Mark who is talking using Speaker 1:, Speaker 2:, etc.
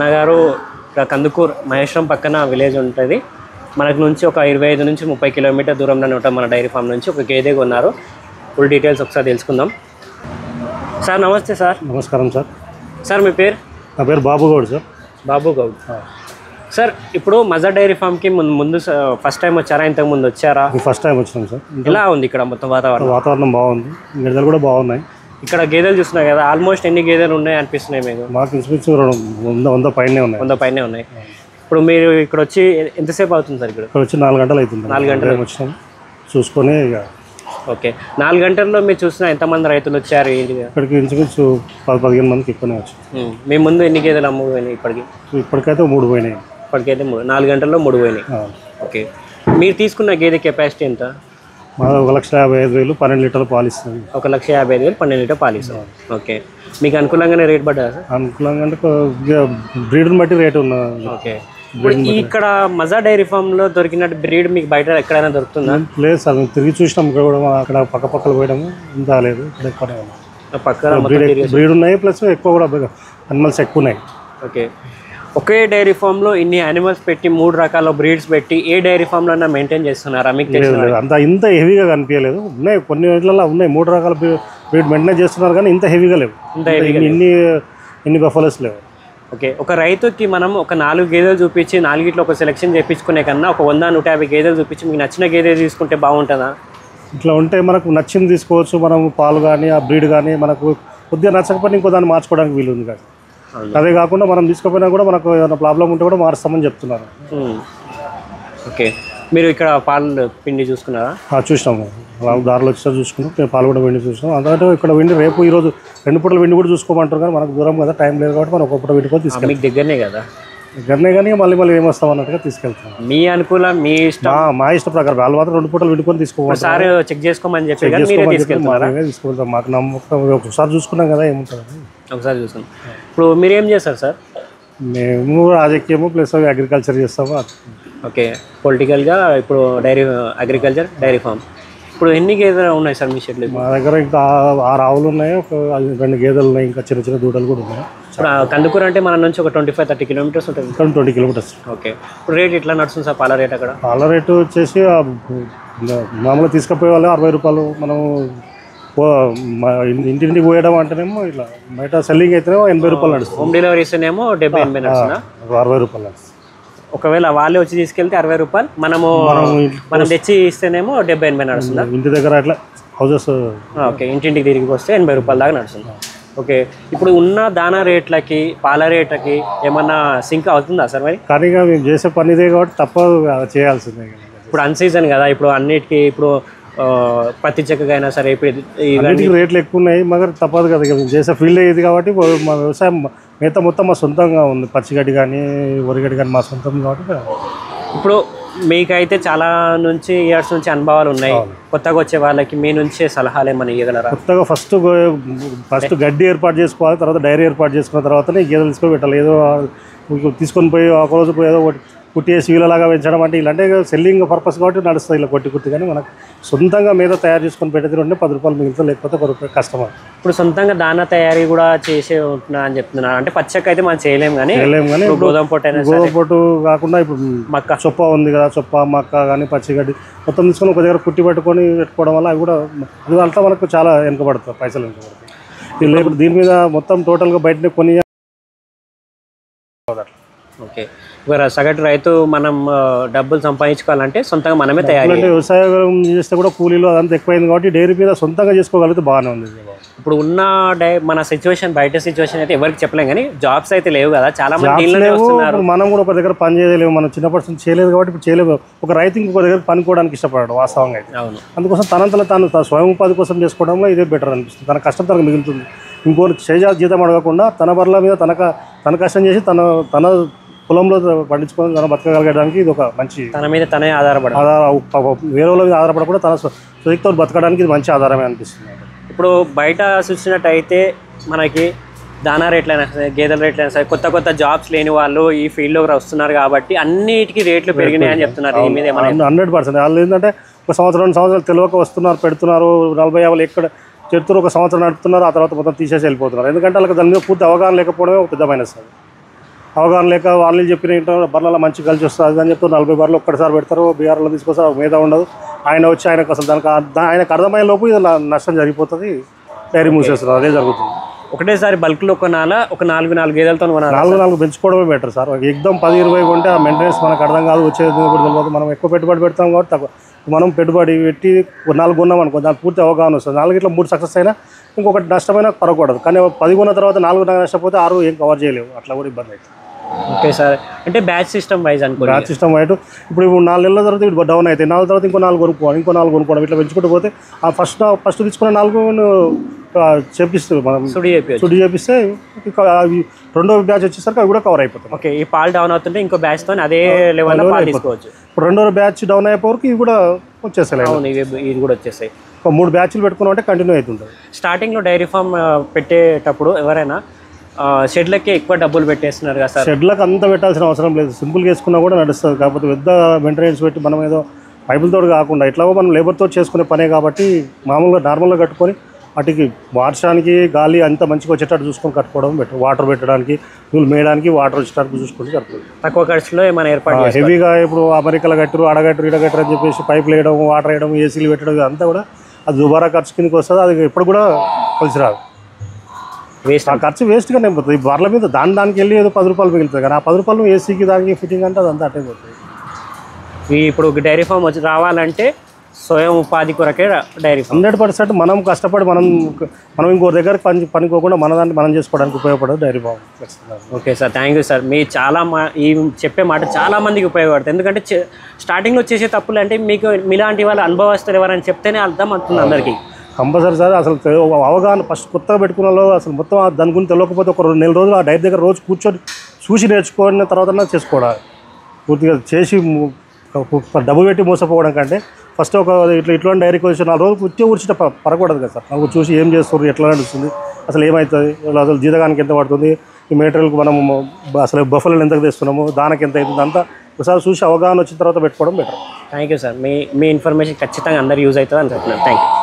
Speaker 1: నాగారు కందుకూర్ మహేశ్వరం పక్కన విలేజ్ ఉంటుంది. మనకు నుంచి ఒక 25 నుంచి 30 కిలోమీటర్ దూరంలోనే ఉంటాం. మన డైరీ ఫామ్ నుంచి ఒక గేదె కొన్నారు. ఫుల్ డీటెయిల్స్ ఒకసారి తెలుసుకుందాం. సార్ నమస్తే సార్.
Speaker 2: నమస్కారం సార్.
Speaker 1: సార్ మీ పేరు?
Speaker 2: నా పేరు బాబు గౌడ్ సార్.
Speaker 1: బాబు గౌడ్ సార్. ఇప్పుడు మజా డైరీ ఫామ్కి ముందు ఫస్ట్ టైం వచ్చారా, ఇంతకు ముందు వచ్చారా?
Speaker 2: ఫస్ట్ టైం వచ్చినాం సార్.
Speaker 1: ఎలా ఉంది ఇక్కడ మొత్తం
Speaker 2: వాతావరణం బాగుంది, గేదెలు కూడా బాగున్నాయి.
Speaker 1: ఇక్కడ గేదెలు చూస్తున్నాయి కదా, ఆల్మోస్ట్ ఎన్ని గేదెలు ఉన్నాయి అనిపిస్తున్నాయి మీకు?
Speaker 2: మాకు ఇంచుమించు 100 పైనే ఉన్నాయి.
Speaker 1: 100 పైనే ఉన్నాయి. ఇప్పుడు మీరు ఇక్కడ వచ్చి ఎంతసేపు అవుతుంది సార్? ఇక్కడ
Speaker 2: వచ్చి 4 గంటలు అవుతుంది. 4 గంటలు వచ్చినాం చూసుకొని.
Speaker 1: ఓకే, 4 గంటల్లో మీరు చూసిన ఎంతమంది రైతులు వచ్చారు?
Speaker 2: ఇక్కడికి ఇంచుమించు 10-15 మందికి ఎక్కువనే వచ్చాయి.
Speaker 1: మీ ముందు ఎన్ని గేదెలు అమ్ముపోయినాయి ఇప్పటికి?
Speaker 2: ఇప్పటికైతే 3 పోయినాయి.
Speaker 1: ఇప్పటికైతే 4 గంటల్లో 3 పోయినాయి. ఓకే, మీరు తీసుకున్న గేదె కెపాసిటీ ఎంత?
Speaker 2: మాది 1,55,000 12 లీటర్లు పాలు ఇస్తుంది.
Speaker 1: 1,55,000 12 లీటర్ పాలు ఇస్తుంది. ఓకే, మీకు అనుకూలంగానే రేట్ పడ్డా సార్?
Speaker 2: అనుకూలంగా అంటే బ్రీడ్ని బట్టి రేటు ఉన్నది.
Speaker 1: ఓకే, ఇక్కడ మజా డైరీ ఫామ్ లో దొరికినట్టు బ్రీడ్ మీకు బయట ఎక్కడైనా దొరుకుతుందా?
Speaker 2: లేదు సార్, మేము తిరిగి చూసినాం. ఇక్కడ కూడా అక్కడ పక్కపక్కలు పోయడము ఇంత లేదు. ఇక్కడ
Speaker 1: పక్కన
Speaker 2: బ్రీడ్ ఉన్నాయి, ప్లస్ ఎక్కువ కూడా అనిమల్స్ ఎక్కువ ఉన్నాయి.
Speaker 1: ఓకే, ఒకే డైరీ ఫామ్ లో ఇన్ని యానిమల్స్ పెట్టి 3 రకాల బ్రీడ్స్ పెట్టి ఏ డైరీ ఫామ్ లో మెయింటైన్ చేస్తున్నారా? మీకు
Speaker 2: అంత ఇంత హెవీగా కనిపించలేదు. ఉన్నాయి కొన్ని వాటిల్లో ఉన్నాయి 3 రకాల బ్రీడ్ మెయింటైన్ చేస్తున్నారు, కానీ ఇంత హెవీగా లేవు. ఇన్ని బఫలోస్ లేవు.
Speaker 1: ఓకే, ఒక రైతుకి మనం ఒక 4 గేదెలు చూపించి 4గిట్లో ఒక సెలెక్షన్ చేయించుకునే కన్నా ఒక 100-150 గేదెలు చూపించి మీకు నచ్చిన గేదె తీసుకుంటే బాగుంటుందా?
Speaker 2: ఇట్లా ఉంటే మనకు నచ్చింది తీసుకోవచ్చు. మనం పాలు కానీ ఆ బ్రీడ్ కానీ మనకు కొద్దిగా నచ్చకపోతే ఇంకో దాన్ని మార్చుకోవడానికి వీలు ఉంది కదా. అదే కాకుండా మనం తీసుకోపోయినా కూడా మనకు ఏదైనా ప్రాబ్లం ఉంటే కూడా మారుస్తామని చెప్తున్నారు.
Speaker 1: ఓకే, మీరు ఇక్కడ పాలు పిండి చూసుకున్నారా?
Speaker 2: చూసినాము, దారిలో వచ్చేసారి చూసుకున్నాం. పాలు కూడా వెండి చూసినాం. అందుకంటే ఇక్కడ వెండి రేపు ఈరోజు 2 పూటలు వెండి కూడా చూసుకోమంటారు, కానీ మనకు దూరం కదా, టైం లేదు కాబట్టి మనం ఒక పూట వెండి కూడా తీసుకెళ్తాం.
Speaker 1: మీకు దగ్గరనే కదా,
Speaker 2: దగ్గరనే కానీ మళ్ళీ ఏమొస్తాం అన్నట్టుగా తీసుకెళ్తాం.
Speaker 1: మీ అనుకూలం, మీ ఇష్టం.
Speaker 2: మా ఇష్ట ప్రకారం వాళ్ళు మాత్రం 2 పూటలు వెండుకొని తీసుకోవాలి.
Speaker 1: సార్ చెక్ చేసుకోమని చెప్పి
Speaker 2: తీసుకెళ్తాం. మాకు నమ్మకం, ఒకసారి చూసుకున్నాం కదా, ఏముంటుంది
Speaker 1: ఒకసారి చూసుకున్నాం. ఇప్పుడు మీరు ఏం చేస్తారు సార్?
Speaker 2: మేము రాజకీయము ప్లస్ అగ్రికల్చర్ చేస్తాము.
Speaker 1: ఓకే, పొలిటికల్గా ఇప్పుడు అగ్రికల్చర్ డైరీ ఫామ్. ఇప్పుడు ఎన్ని గేదెలు ఉన్నాయి సార్ మీ షెడ్లో?
Speaker 2: మా దగ్గర ఇంకా 6 ఆవులు ఉన్నాయి, ఒక 2 గేదెలు ఉన్నాయి, ఇంకా చిన్న దూడలు కూడా ఉన్నాయి.
Speaker 1: కందుకూరు అంటే మన నుంచి ఒక 25-30 కిలోమీటర్స్ ఉంటుంది.
Speaker 2: 20 కిలోమీటర్స్.
Speaker 1: ఓకే, ఇప్పుడు రేట్ ఎట్లా నడుస్తుంది సార్ పాల రేట్? అక్కడ
Speaker 2: పాల రేటు వచ్చేసి మామూలుగా తీసుకుపోయే వాళ్ళు 60 రూపాయలు. మనం ఇంటింటికి పోయడం అంటేనేమో ఇట్లా బయట సెల్లింగ్ అయితేనేమో 80 రూపాయలు నడుస్తుంది.
Speaker 1: హోమ్ డెలివరీ ఇస్తేనేమో 70-80 నడుస్తుందా?
Speaker 2: 60 రూపాయలు నడుస్తుంది.
Speaker 1: ఒకవేళ వాళ్ళే వచ్చి తీసుకెళ్తే 60 రూపాయలు, మనం తెచ్చి ఇస్తేనేమో 70-80 నడుస్తుందా?
Speaker 2: ఇంటి దగ్గర అట్లా హౌజెస్.
Speaker 1: ఓకే, ఇంటింటికి తిరిగి వస్తే 80 రూపాయల దాకా నడుస్తుంది. ఓకే, ఇప్పుడు ఉన్న దానా రేట్లకి పాల రేట్లకి ఏమన్నా సింక్ అవుతుందా సార్ మరి?
Speaker 2: కానీ మేము చేసే పని ఇదే కాబట్టి తప్పదు చేయాల్సిందే.
Speaker 1: ఇప్పుడు అన్సీజన్ కదా, ఇప్పుడు అన్నిటికీ ఇప్పుడు పత్తి చెక్కకైనా సరే
Speaker 2: ఇప్పుడు రేట్లు ఎక్కువ ఉన్నాయి, మగర్ తప్పదు కదా. మేము చేసే ఫీల్డ్ ఇది కాబట్టి మా వ్యవసాయం మిగతా మొత్తం మా సొంతంగా ఉంది. పచ్చిగడ్డి కానీ వరిగడ్డి కానీ మా సొంతం కాబట్టి.
Speaker 1: ఇప్పుడు మీకైతే చాలా ఇయర్స్ నుంచి అనుభవాలు ఉన్నాయి. కొత్తగా వచ్చే వాళ్ళకి మీ నుంచే సలహాలు ఏమైనా ఇవ్వగలరా?
Speaker 2: కొత్తగా ఫస్ట్ గడ్డి ఏర్పాటు చేసుకోవాలి, తర్వాత డైరీ ఏర్పాటు చేసుకున్న తర్వాతనే గేదెలు తీసుకొని పెట్టాలి. ఏదో తీసుకొని పోయి ఒకరోజు పోయి ఏదో కుట్టేసి వీళ్ళలాగా పెంచడం అంటే ఇలాంటి సెల్లింగ్ పర్పస్ కాబట్టి నడుస్తుంది. ఇలా కొట్టి కానీ మనకు సొంతంగా మీద తయారు చేసుకొని పెట్టేది 10 రూపాయలు మిగులుతుంది, లేకపోతే 1 రూపాయి కష్టమా.
Speaker 1: ఇప్పుడు సొంతంగా దానా తయారీ కూడా చేసే ఉంటున్నా అని చెప్తున్నారు. అంటే పచ్చక్క అయితే మనం చేయలేము కానీ గోధుమ
Speaker 2: పొట్టు కాకుండా ఇప్పుడు మక్క చొప్ప ఉంది కదా, చొప్ప మక్క కానీ పచ్చిగడ్డి మొత్తం తీసుకొని ఒక దగ్గర కుట్టి పెట్టుకోవడం వల్ల అవి కూడా అది వాళ్ళతో మనకు చాలా వెనుకబడుతుంది, పైసలు వెనుకబడుతుంది. లేకపోతే దీని మీద మొత్తం టోటల్గా బయటనే కొని.
Speaker 1: ఓకే, సగటు రైతు మనం డబ్బులు సంపాదించుకోవాలంటే సొంతంగా మనమే తయారు.
Speaker 2: వ్యవసాయం చేస్తే కూడా కూలీలు అదంతా ఎక్కువైంది కాబట్టి డైరీ మీద సొంతంగా చేసుకోగలిగితే బాగానే ఉంది.
Speaker 1: ఇప్పుడు ఉన్న మన సిచ్యువేషన్, బయట సిచ్యువేషన్ అయితే ఎవరికి చెప్పలేం, కానీ జాబ్స్ అయితే లేవు కదా, చాలా మంది వస్తున్నారు.
Speaker 2: మనం కూడా ఒక దగ్గర పని చేయలేము, మనం చిన్నప్పటి నుంచి చేయలేదు కాబట్టి ఇప్పుడు చేయలేము. ఒక రైతు ఇంకొక దగ్గర పనుకోవడానికి ఇష్టపడాడు వాస్తవంగా అయితే. అవును, అందుకోసం తను స్వయం ఉపాధి కోసం చేసుకోవడంలో ఇదే బెటర్ అనిపిస్తుంది. తన కష్టం తనకు మిగులుతుంది. ఇంకోటి జీతం అడగకుండా తన బర్ల మీద తన కష్టం చేసి తన పొలంలో పండించుకొని తన బతకగలగడానికి ఇది ఒక మంచి,
Speaker 1: తన మీద తనే
Speaker 2: వేరే వాళ్ళ మీద ఆధారపడకుండా తన స్వయంతో బతకడానికి ఇది మంచి ఆధారమే అనిపిస్తుంది.
Speaker 1: ఇప్పుడు బయట చూసినట్టయితే మనకి దానా రేట్లైనా సరే, గేదెల రేట్లైనా సరే, కొత్త జాబ్స్ లేని వాళ్ళు ఈ ఫీల్డ్లోకి వస్తున్నారు కాబట్టి అన్నిటికీ రేట్లు పెరిగినాయి అని చెప్తున్నారు. దీని మీద
Speaker 2: 100% వాళ్ళు ఏంటంటే 1 సంవత్సరం 2 సంవత్సరాలు తెలియక వస్తున్నారు, పెడుతున్నారు, 40-50 ఎక్కడ చెప్తున్నారు, 1 సంవత్సరం నడుపుతున్నారు, ఆ తర్వాత మొత్తం తీసేసి వెళ్ళిపోతున్నారు. ఎందుకంటే వాళ్ళకి దాని మీద పూర్తి అవగాహన లేకపోవడమే ఒక పెద్ద మైనస్. అవగాహన లేక వాళ్ళు చెప్పిన బర్రెల మంచి కలిసి వస్తుంది అని చెప్తారు. 40 బర్రెలు ఒక్కటిసారి పెడతారు, బీఆర్లో తీసుకొస్తారు, మీద ఉండదు. ఆయన వచ్చి ఆయనకు అసలు ఆయనకు అర్థమయ్యే లోపు ఇది నష్టం జరిగిపోతుంది, డైరీ మూసేస్తారు. అదే జరుగుతుంది.
Speaker 1: ఒకటేసారి బల్క్లో కొనాలా, ఒక 4 గేదెలతో కొనాలా?
Speaker 2: 4 పెంచుకోవడమే బెటర్ సార్. ఎగ్దం 10-20 కొంటే ఆ మెయింటెనెన్స్ మనకు అర్థం కాదు, వచ్చేది కూడా తెలియదు. మనం ఎక్కువ పెట్టుబడి పెడతాం కాబట్టి తక్కువ. మనం పెట్టుబడి పెట్టి 4 కొన్నాం అనుకో, దానికి పూర్తి అవగాహన వస్తుంది. 4 ఇట్లా 3 సక్సెస్ అయినా ఇంకొకటి నష్టమైనా పరకూడదు. కానీ 10 కొన్న తర్వాత 4 నష్టపోతే 6 ఏం కవర్ చేయలేవు, అట్లా కూడా ఇబ్బంది అవుతుంది.
Speaker 1: ఓకే సార్, అంటే బ్యాచ్ సిస్టమ్ వైజ్ అనుకోండి.
Speaker 2: బ్యాచ్ సిస్టమ్ వైట్ ఇప్పుడు 4 నెలల తర్వాత ఇప్పుడు డౌన్ అవుతాయి, 4 తర్వాత ఇంకో 4 కొనుక్కోవాలి, ఇంకో 4 కొనుక్కోవడం, ఇట్లా పెంచుకుంటూ పోతే ఆ ఫస్ట్ తీసుకున్న 4 చేపిస్తుంది. మనం సుడి చేపిస్తే రెండో బ్యాచ్ వచ్చేసరికి అవి కూడా కవర్ అయిపోతాయి.
Speaker 1: ఓకే, ఈ పాలు డౌన్ అవుతుంటే ఇంకో బ్యాచ్తో అదే లెవెల్లో పాలు తీసుకోవచ్చు.
Speaker 2: ఇప్పుడు రెండో బ్యాచ్ డౌన్ అయిపోవరకు ఇవి కూడా వచ్చేస్తాయి.
Speaker 1: ఇది కూడా వచ్చేస్తాయి.
Speaker 2: 3 బ్యాచ్లు పెట్టుకున్నాం అంటే కంటిన్యూ అవుతుంటుంది.
Speaker 1: స్టార్టింగ్లో డైరీ ఫామ్ పెట్టేటప్పుడు ఎవరైనా షెడ్లకే ఎక్కువ డబ్బులు పెట్టేస్తున్నారు కదా సార్?
Speaker 2: షెడ్లకు అంత పెట్టాల్సిన అవసరం లేదు, సింపుల్గా వేసుకున్నా కూడా నడుస్తుంది. కాకపోతే పెద్ద మెయింటెనెన్స్ పెట్టి మనం ఏదో పైపులతో కాకుండా ఇట్లాగో మనం లేబర్తో చేసుకునే పనే కాబట్టి మామూలుగా నార్మల్గా కట్టుకొని వాటికి వర్షానికి గాలి అంత మంచిగా వచ్చేటట్టు చూసుకొని కట్టుకోవడం బెటర్. వాటర్ పెట్టడానికి, పూలు మేయడానికి వాటర్ వచ్చేటట్టు చూసుకుంటే సరిపోతుంది.
Speaker 1: తక్కువ ఖర్చులో ఏమైనా ఏర్పాటు
Speaker 2: హెవీగా ఇప్పుడు అమెరికాలో కట్టరు, అడగట్టరు, ఇడగట్టరు అని చెప్పేసి పైపులు వేయడం, వాటర్ వేయడం, ఏసీలు పెట్టడం అంతా కూడా అది దుబారా ఖర్చు కిందకి వస్తుంది. అది ఎప్పుడు కూడా కలిసి రాదు. ఆ ఖర్చు వేస్ట్గానే పోతుంది. ఈ బర్ల మీద దానికి వెళ్ళి ఏదో 10 రూపాయలు మిగులుతుంది, కానీ ఆ 10 రూపాయలు ఏసీకి దానికి ఫిట్టింగ్ అంటే అదంతా అటే పోతుంది.
Speaker 1: ఇప్పుడు డైరీ ఫామ్ వచ్చి రావాలంటే స్వయం ఉపాధి కొరకే డైరీ ఫామ్.
Speaker 2: 100% మనం కష్టపడి మనం ఇంకో దగ్గర పనికోకుండా మన దాన్ని మనం చేసుకోవడానికి ఉపయోగపడదు dairy farm.
Speaker 1: Okay sir, thank you sir. మీ చాలా ఈ చెప్పే మాట చాలా మందికి ఉపయోగపడుతుంది. ఎందుకంటే స్టార్టింగ్లో చేసే తప్పులు అంటే మీకు మీలాంటి వాళ్ళ అనుభవస్తులు ఎవరని చెప్తేనే అర్థం అవుతుంది అందరికీ.
Speaker 2: Compulsory sir. అసలు అవగాహన ఫస్ట్ కొత్తగా పెట్టుకున్న వాళ్ళు అసలు మొత్తం దాని గురించి తెలియకపోతే ఒక 2 నెలల రోజులు ఆ డైరీ దగ్గర రోజు కూర్చొని చూసి నేర్చుకున్న తర్వాత చేసుకోవడం. పూర్తిగా చేసి డబ్బు పెట్టి మోసపోవడం కంటే ఫస్ట్ ఒక ఇట్లాంటి డైరీకి వచ్చి 4 రోజులు కూర్చొని పరకూడదు కదా సార్. నాకు చూసి ఏం చేస్తారు, ఎట్లా నడుస్తుంది, అసలు ఏమవుతుంది, అసలు జీతగానికి ఎంత పడుతుంది, ఈ మెటీరియల్కి మనం అసలు బఫెలను ఎంతకు తెస్తున్నాము, దానికి ఎంత అవుతుంది, అంతా ఒకసారి చూసి అవగాహన వచ్చిన తర్వాత పెట్టుకోవడం better.
Speaker 1: Thank you sir. Me information ఖచ్చితంగా అందరు యూజ్ అవుతుంది అనుకుంటున్నాను. Thank you.